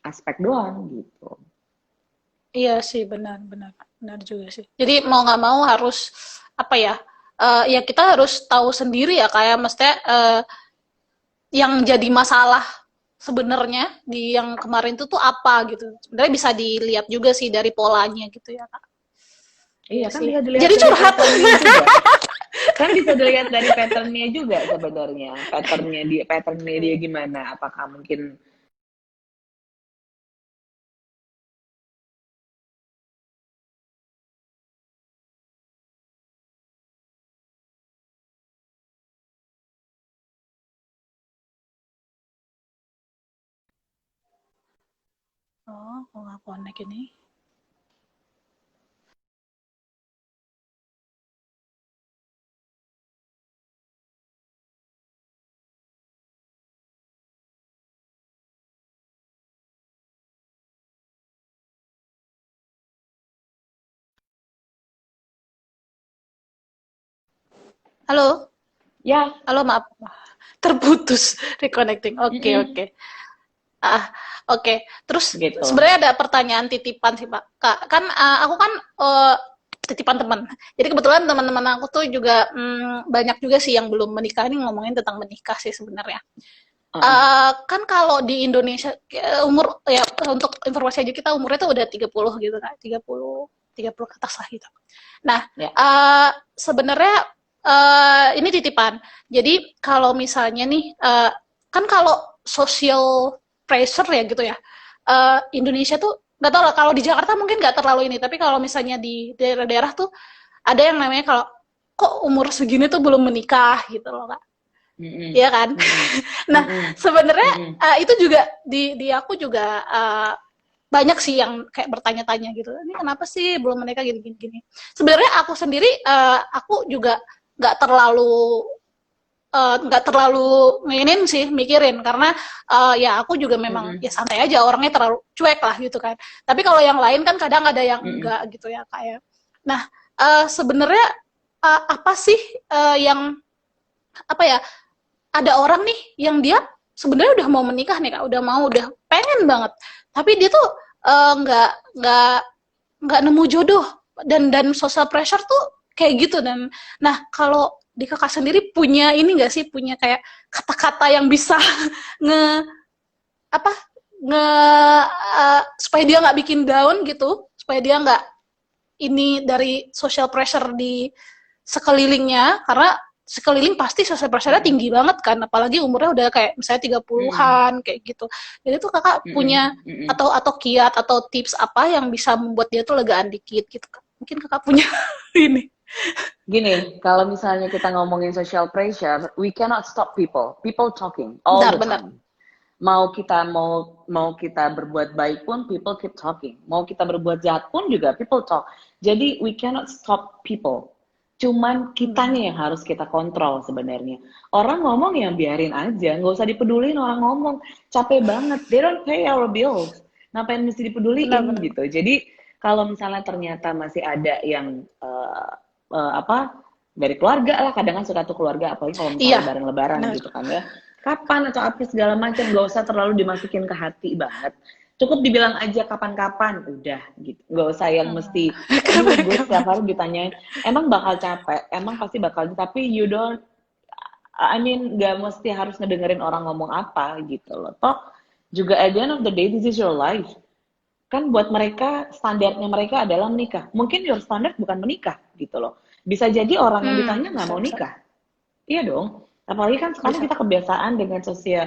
aspek doang gitu. Iya sih, benar, benar, benar juga sih. Jadi mau nggak mau harus apa ya? Ya kita harus tahu sendiri ya, kayak mestinya yang jadi masalah sebenarnya di yang kemarin itu tuh apa gitu. Sebenarnya bisa dilihat juga sih dari polanya gitu ya, Kak. Iya Iya kan sih. bisa dilihat Jadi dari curhat. patternnya juga. Kan bisa dilihat dari patternnya juga sebenarnya. Patternnya dia gimana? Apakah mungkin Oh, kok nggak connect ini? Halo? ya Halo, maaf. Terputus reconnecting. Oke, mm-mm, oke. Ah, oke. Terus gitu. sebenarnya ada pertanyaan titipan sih, Pak. Kak, kan aku kan titipan teman. Jadi kebetulan teman-teman aku tuh juga banyak juga sih yang belum menikah, ini ngomongin tentang menikah sih sebenarnya. Uh-uh. Kan kalau di Indonesia umur ya untuk informasi aja kita umurnya tuh udah 30 gitu kan. 30 ke atas lah gitu. Nah, Ya. sebenarnya ini titipan. Jadi kalau misalnya nih kan kalau social pressure ya gitu ya. Indonesia tuh nggak tahu lah, kalau di Jakarta mungkin nggak terlalu ini, tapi kalau misalnya di daerah-daerah tuh ada yang namanya kalau kok umur segini tuh belum menikah gitu loh, Kak. Mm-mm, Iya kan? mm-mm, Nah, mm-mm, sebenarnya mm-mm. itu juga di aku juga banyak sih yang kayak bertanya-tanya gitu. Ini kenapa sih belum menikah gini-gini? Sebenarnya aku sendiri aku juga nggak terlalu nggak terlalu nginin sih mikirin karena ya aku juga memang Mm-mm, ya santai aja, orangnya terlalu cuek lah gitu kan. Tapi kalau yang lain kan kadang ada yang mm-mm, enggak gitu ya, kayak. Nah, sebenarnya apa sih yang apa ya, ada orang nih yang dia sebenarnya udah mau menikah nih Kak, udah pengen banget, tapi dia tuh nggak nemu jodoh, dan social pressure tuh kayak gitu. Dan nah, kalau di Kakak sendiri punya ini nggak sih, punya kayak kata-kata yang bisa nge apa nge supaya dia nggak bikin down gitu, supaya dia nggak ini dari social pressure di sekelilingnya, karena sekeliling pasti social pressure-nya mm-mm, tinggi banget kan, apalagi umurnya udah kayak misalnya 30-an kayak gitu. Jadi tuh Kakak punya mm-mm, mm-mm. atau kiat atau tips apa yang bisa membuat dia tuh legaan dikit gitu. Mungkin Kakak punya ini. Gini, kalau misalnya kita ngomongin social pressure, we cannot stop people. People talking all Benar, the benar. time. Mau kita berbuat baik pun people keep talking. Mau kita berbuat jahat pun juga people talk. Jadi we cannot stop people. Cuman kitanya Benar. yang harus kita kontrol sebenarnya. Orang ngomong ya biarin aja, nggak usah dipedulin orang ngomong. Capek banget. They don't pay our bills. Ngapain mesti Benar, dipeduliin benar. gitu. Jadi kalau misalnya ternyata masih ada yang apa dari keluarga lah, kadang kan suka tuh keluarga, apalagi kalau misalnya Iya, lebaran-lebaran benar. gitu kan ya, kapan atau apa segala macam, gak usah terlalu dimasukin ke hati banget, cukup dibilang aja kapan-kapan udah gitu, gak usah yang mesti aduh gue setiap hari ditanyain, emang bakal capek, emang pasti bakal, tapi you don't, I mean gak mesti harus ngedengerin orang ngomong apa gitu loh, toh juga at the end of the day this is your life. Kan buat mereka standarnya mereka adalah menikah, mungkin your standard bukan menikah gitu loh, bisa jadi orang yang ditanya nggak Bisa, mau bisa. nikah. Iya dong. Apalagi kan sekarang Bisa. kita kebiasaan dengan sosial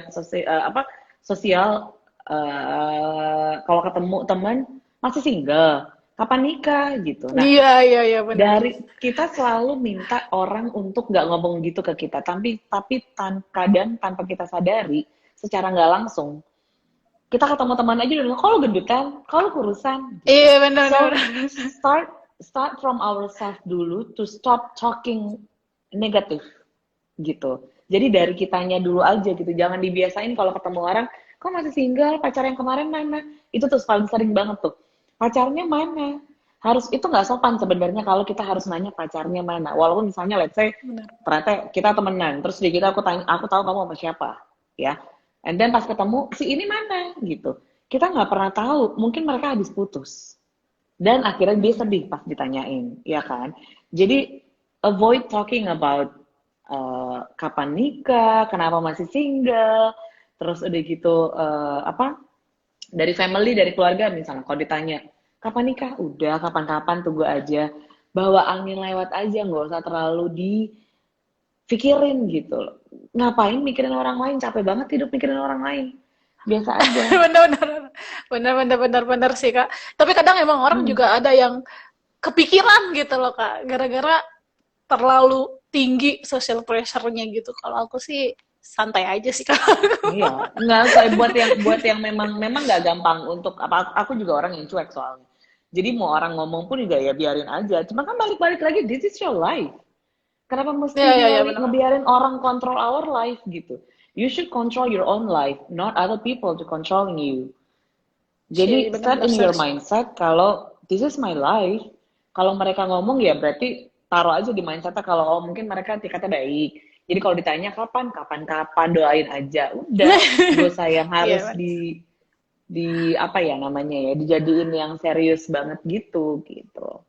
kalau ketemu teman masih single, kapan nikah gitu. Nah, Iya, iya, iya, benar-benar. dari kita selalu minta orang untuk nggak ngomong gitu ke kita, kadang tanpa kita sadari, secara nggak langsung kita ketemu teman aja udah bilang, kalau gendutan, kalau kurusan gitu. Iya, benar-benar. So start from ourselves dulu to stop talking negatif gitu. Jadi dari kitanya dulu aja gitu. Jangan dibiasain kalau ketemu orang, kok masih single, pacar yang kemarin mana? Itu tuh paling sering banget tuh. Pacarnya mana? Harus itu nggak sopan sebenarnya kalau kita harus nanya pacarnya mana. Walaupun misalnya let's say Benar. ternyata kita temenan, terus di kita aku tanya, aku tahu kamu sama siapa, ya. And then pas ketemu si ini mana gitu. Kita nggak pernah tahu, mungkin mereka habis putus. Dan akhirnya dia sedih pas ditanyain, ya kan? Jadi avoid talking about kapan nikah, kenapa masih single, terus udah gitu apa dari family, dari keluarga misalnya kalau ditanya kapan nikah, udah kapan-kapan tunggu aja, bawa angin lewat aja, nggak usah terlalu dipikirin gitu loh. Ngapain mikirin orang lain, capek banget hidup mikirin orang lain, biasa aja. Benar-benar. Benar-benar, benar-benar sih, Kak. Tapi kadang emang orang Hmm. juga ada yang kepikiran gitu loh, Kak. Gara-gara terlalu tinggi social pressure-nya gitu. Kalau aku sih santai aja sih, Kak. Iya, nggak kayak buat yang memang nggak gampang untuk apa. Aku juga orang yang cuek soalnya. Jadi mau orang ngomong pun juga ya biarin aja. Cuma kan balik-balik lagi, this is your life. Kenapa Ya, mesti ya, ya, benar. ngebiarin orang control our life gitu? You should control your own life, not other people to controlling you. Sih, Jadi set benar-benar in your serius. mindset kalau this is my life. Kalau mereka ngomong ya berarti taruh aja di mindsetnya kalau oh mungkin mereka tiketnya baik. Jadi kalau ditanya kapan doain aja. Udah, gak usah yang Iya, harus benar. di apa ya namanya ya, dijadiin yang serius banget gitu gitu.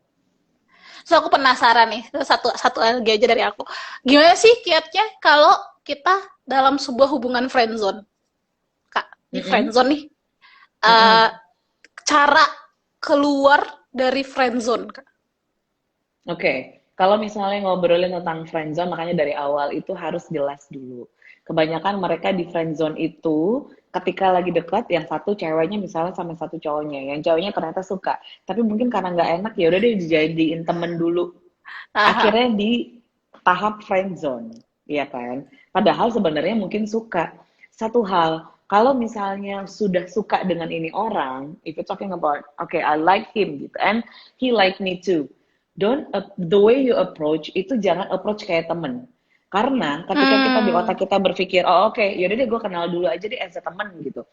So aku penasaran nih, satu satu lagi aja dari aku. Gimana sih kiatnya kalau kita dalam sebuah hubungan friendzone, Kak? Di Mm-mm, friendzone nih, eh mm-mm. cara keluar dari friendzone, Kak. Oke, kalau misalnya ngobrolin tentang friendzone, makanya dari awal itu harus jelas dulu. Kebanyakan mereka di friendzone itu ketika lagi dekat, yang satu ceweknya misalnya sama satu cowoknya, yang cowoknya ternyata suka, tapi mungkin karena nggak enak ya udah deh dijadiin temen dulu. Aha. Akhirnya di tahap friendzone, ya kan? Padahal sebenarnya mungkin suka. Satu hal, kalau misalnya sudah suka dengan ini orang, if you're talking about, okay, I like him gitu, and he like me too. Don't the way you approach itu jangan approach kayak temen. Karena ketika kita di Hmm. otak kita berpikir, oh oke, yaudah deh gue kenal dulu aja deh as a temen gitu.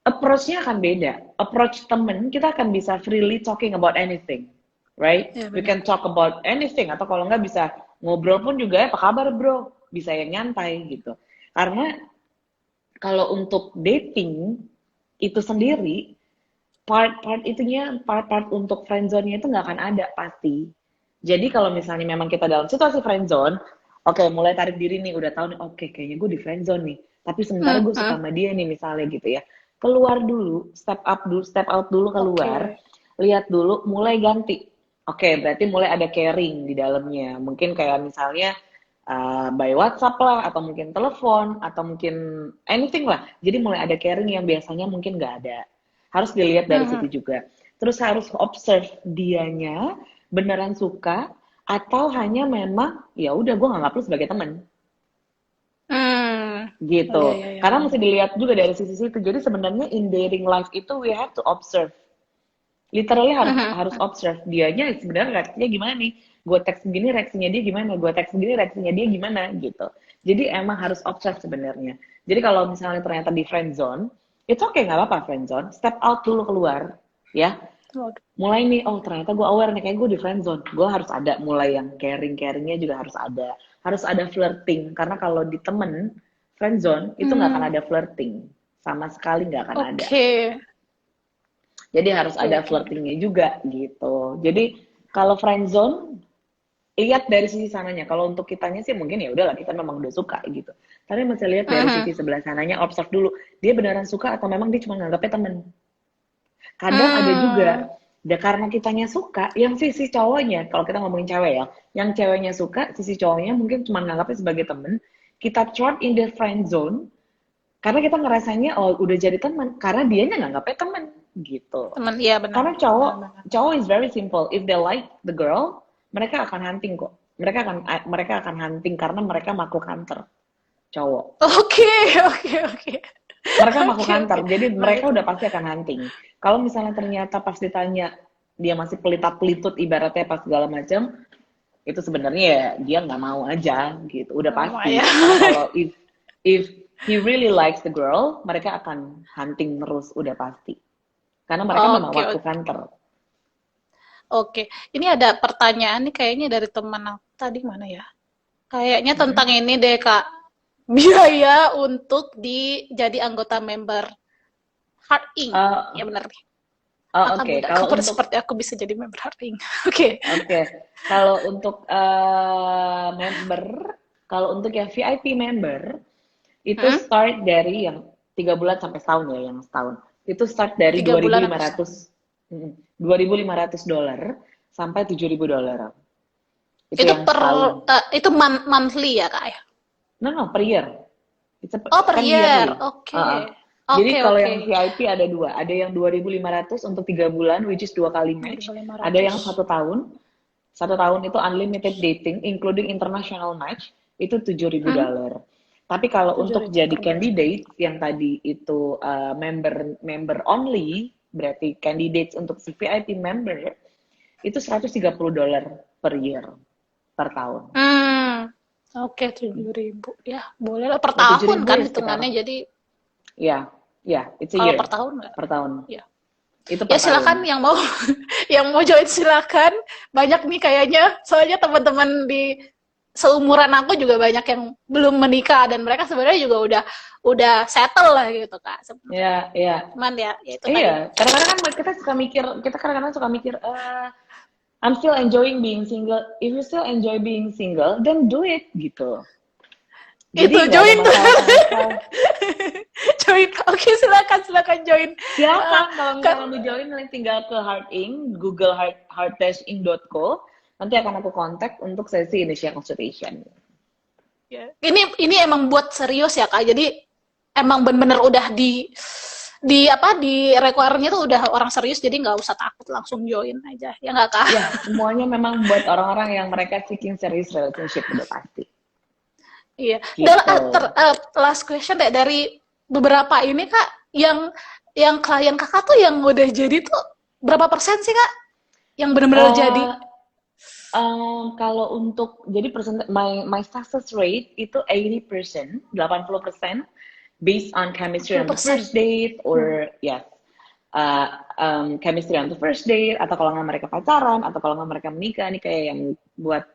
Approach-nya akan beda. Approach temen, kita akan bisa freely talking about anything, right? Ya We benar. can talk about anything, atau kalau nggak bisa ngobrol pun juga, apa kabar bro? Bisa yang nyantai gitu. Karena kalau untuk dating itu sendiri, part-part untuk friendzone-nya itu nggak akan ada pasti. Jadi kalau misalnya memang kita dalam situasi friendzone, oke, mulai tarik diri nih, udah tahu nih, oke, kayaknya gue di friendzone nih. Tapi sementara Hmm, gue suka hmm. sama dia nih misalnya gitu ya. Keluar dulu, step out dulu keluar, Oke. lihat dulu, mulai ganti. Oke, berarti mulai ada caring di dalamnya. Mungkin kayak misalnya by WhatsApp lah, atau mungkin telepon, atau mungkin anything lah. Jadi mulai ada caring yang biasanya mungkin nggak ada. Harus dilihat dari Hmm. situ juga. Terus harus observe dianya beneran suka atau hanya memang ya udah gue nganggap lu sebagai teman Hmm. Oh, gitu. ya, ya, ya, Karena benar. mesti dilihat juga dari sisi situ. Jadi sebenarnya in dating life itu we have to observe. Literally harus Mhm. harus observe dianya sebenarnya reaksinya gimana nih. Gue teks begini reaksinya dia gimana, gue teks begini reaksinya dia gimana gitu. Jadi emang harus observe sebenarnya. Jadi kalau misalnya ternyata di friend zone, it's okay nggak apa-apa friend zone. Step out dulu keluar, ya. Waduh. Mulai nih, oh ternyata gue aware nih, kayak gue di friend zone, gue harus ada mulai yang caringnya juga harus ada flirting, karena kalau di temen friend zone itu nggak akan Hmm. ada flirting, sama sekali nggak akan ada. Oke. Jadi harus Oke, ada oke. flirtingnya juga gitu. Jadi kalau friend zone lihat dari sisi sananya. Kalau untuk kitanya sih mungkin ya udahlah kita memang udah suka gitu. Tapi masih lihat dari Mhm. sisi sebelah sananya, observe dulu dia beneran suka atau memang dia cuma nganggapnya temen. Kadang ada juga, Hmm. ya karena kitanya suka, yang sisi cowoknya, kalau kita ngomongin cewek ya, yang ceweknya suka, sisi cowoknya mungkin cuma nganggapnya sebagai temen, kita trap in the friend zone, karena kita ngerasanya, oh udah jadi teman, karena dianya nganggapnya temen, gitu. Teman, iya benar. Karena cowok is very simple. If they like the girl, mereka akan hunting kok. Mereka akan hunting karena mereka makhluk hunter. Cowok. Oke, oke, oke. Mereka Oke, makhluk oke. hunter. Jadi mereka Baik. udah pasti akan hunting. Kalau misalnya ternyata pas ditanya dia masih pelitap-pelitut ibaratnya pas segala macam, itu sebenarnya ya dia nggak mau aja gitu. Udah Lama pasti. ya. Karena kalau if he really likes the girl, mereka akan hunting terus udah pasti. Karena mereka memang Oke, makhluk oke. hunter. Oke. Ini ada pertanyaan nih kayaknya dari teman aku tadi mana ya? Kayaknya Mm-mm. tentang ini deh, Kak. Biaya untuk jadi anggota member Heart Inc. Uh, Ya benar nih. Maka oke, muda kalau kapan untuk seperti aku bisa jadi member Heart Inc. Oke. oke, kalau untuk member, kalau untuk yang VIP member itu Hmm? start dari yang 3 bulan sampai setahun ya, yang setahun. Itu start dari 3 bulan sampai setahun. 2.500 dolar sampai $7.000. Itu Itu yang per setahun. itu monthly ya, Kak ya? No, per year. Oh, per Kan year. yearly. Oke. Jadi Oke, kalau oke. yang VIP ada dua, ada yang 2.500 untuk 3 bulan, which is 2 kali match. Ada yang 2.500. 1 tahun, 1 tahun itu unlimited dating, including international match, itu Hmm? $7.000. Tapi kalau tujuh untuk ribu jadi per bulan. candidate yang tadi itu member only, berarti candidates untuk si VIP member itu $130 per year, per tahun. Hmm. Oke, 7.000. Ya, boleh lah per Ya tujuh tahun ribu kan ya sekitar, hitungannya. Jadi ya, ya, it's a kalau year, per tahun nggak? per tahun. Ya. Itu Ya per silakan tahun. yang mau yang mau join silakan. Banyak nih kayaknya. Soalnya teman-teman di seumuran aku juga banyak yang belum menikah dan mereka sebenarnya juga udah settle lah gitu, Kak, sebenarnya. Ya, ya. Cuman ya itu tadi. Iya, kadang-kadang kan kita kadang-kadang suka mikir, I'm still enjoying being single. If you still enjoy being single, then do it gitu. Itu Jadi nggak ada join tuh. masalah sama sekali. Join. Oke, silakan silakan join. Eh, Silakan kalau kan misalnya mau join, tinggal ke Heart Inc, Google heart-inc.co. Nanti akan aku kontak untuk sesi initial consultation. ya. Ini emang buat serius ya, Kak. Jadi emang bener-bener udah di apa di require-nya tuh udah orang serius, jadi nggak usah takut, langsung join aja ya nggak, Kak? Ya, semuanya memang buat orang-orang yang mereka seeking serious relationship udah pasti. Iya. Dan Gitu. last question deh dari beberapa ini, Kak, yang klien Kakak tuh yang udah jadi tuh berapa persen sih, Kak? Yang benar-benar jadi Uh, kalau untuk jadi my success rate itu 80%, 80% based on chemistry on the 10%. first date Hmm. or yes, chemistry on the first date, atau kalau nggak mereka pacaran, atau kalau nggak mereka menikah. Nih kayak yang buat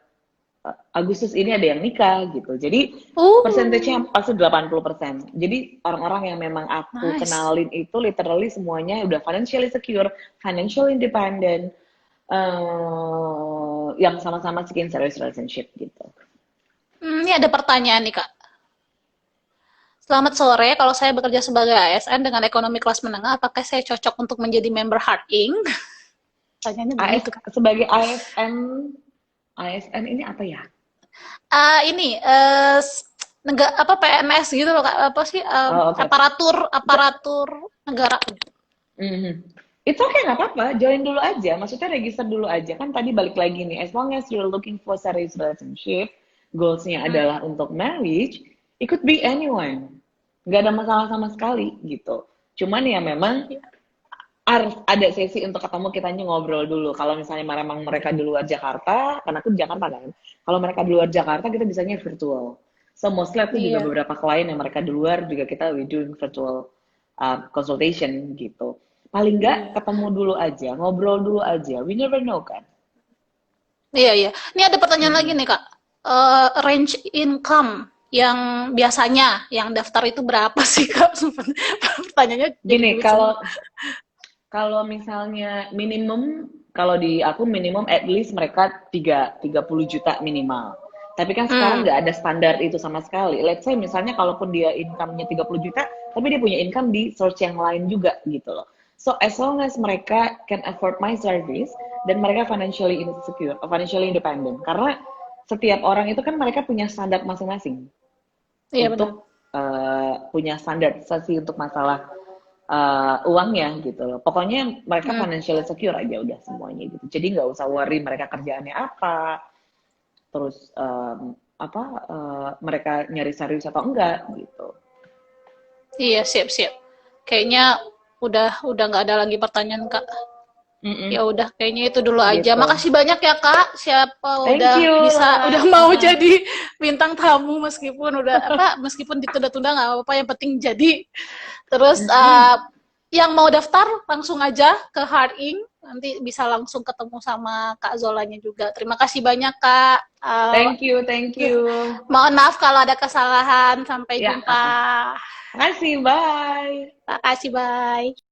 Agustus ini ada yang nikah gitu. Jadi persentasenya pasti 80%. Jadi orang-orang yang memang aku Nice. kenalin itu literally semuanya udah financially secure, financially independent, yang sama-sama seeking serious relationship gitu. Ini ada pertanyaan nih, Kak. Selamat sore, kalau saya bekerja sebagai ASN dengan ekonomi kelas menengah, apakah saya cocok untuk menjadi member Heart Inc? Tanyanya begitu, Kak. Sebagai ASN ini apa ya? Ini apa PNS gitu loh, Kak. Apa sih Oh, oke. aparatur negara. Mhm. It's okay, nggak apa-apa. Join dulu aja. Maksudnya register dulu aja. Kan tadi balik lagi nih. As long as you're looking for serious relationship, goals-nya Hmm. adalah untuk marriage, it could be anyone. Nggak ada masalah sama sekali gitu. Cuman ya memang harus ada sesi untuk ketemu, kitanya ngobrol dulu. Kalau misalnya memang mereka di luar Jakarta, karena aku di Jakarta kan. Kalau mereka di luar Jakarta, kita bisanya virtual. So mostly aku juga Iya. beberapa klien yang mereka di luar juga kita we doing virtual consultation gitu. Paling nggak Iya. ketemu dulu aja, ngobrol dulu aja. We never know kan. Iya, iya. Ini ada pertanyaan lagi Mm-mm. nih, Kak. Range income yang biasanya yang daftar itu berapa sih, Kak? Pertanyaannya jadi Gini, lucu. kalau misalnya minimum, kalau di aku minimum at least mereka 30 juta minimal. Tapi kan sekarang Hmm. nggak ada standar itu sama sekali. Let's say misalnya kalaupun dia income-nya 30 juta, tapi dia punya income di source yang lain juga gitu loh. So as long as mereka can afford my service dan mereka financially insecure, financially independent. Karena setiap orang itu kan mereka punya standar masing-masing Iya, benar. untuk punya standarisasi untuk masalah uangnya gitu loh. Pokoknya mereka financially secure aja udah semuanya gitu. Jadi nggak usah worry mereka kerjaannya apa, terus mereka nyari serius atau enggak gitu. Iya, siap-siap. Kayaknya udah nggak ada lagi pertanyaan, Kak. Ya udah, kayaknya itu dulu aja. Gitu. Makasih banyak ya, Kak. Siapa Thank udah you bisa, lah. udah mau jadi bintang tamu meskipun ditunda-tunda nggak apa-apa, yang penting jadi. Terus yang mau daftar langsung aja ke Hard Ink, nanti bisa langsung ketemu sama Kak Zolanya juga. Terima kasih banyak, Kak. Thank you, thank you. Mohon maaf kalau ada kesalahan. Sampai Ya, jumpa. makasih, bye. Makasih, bye.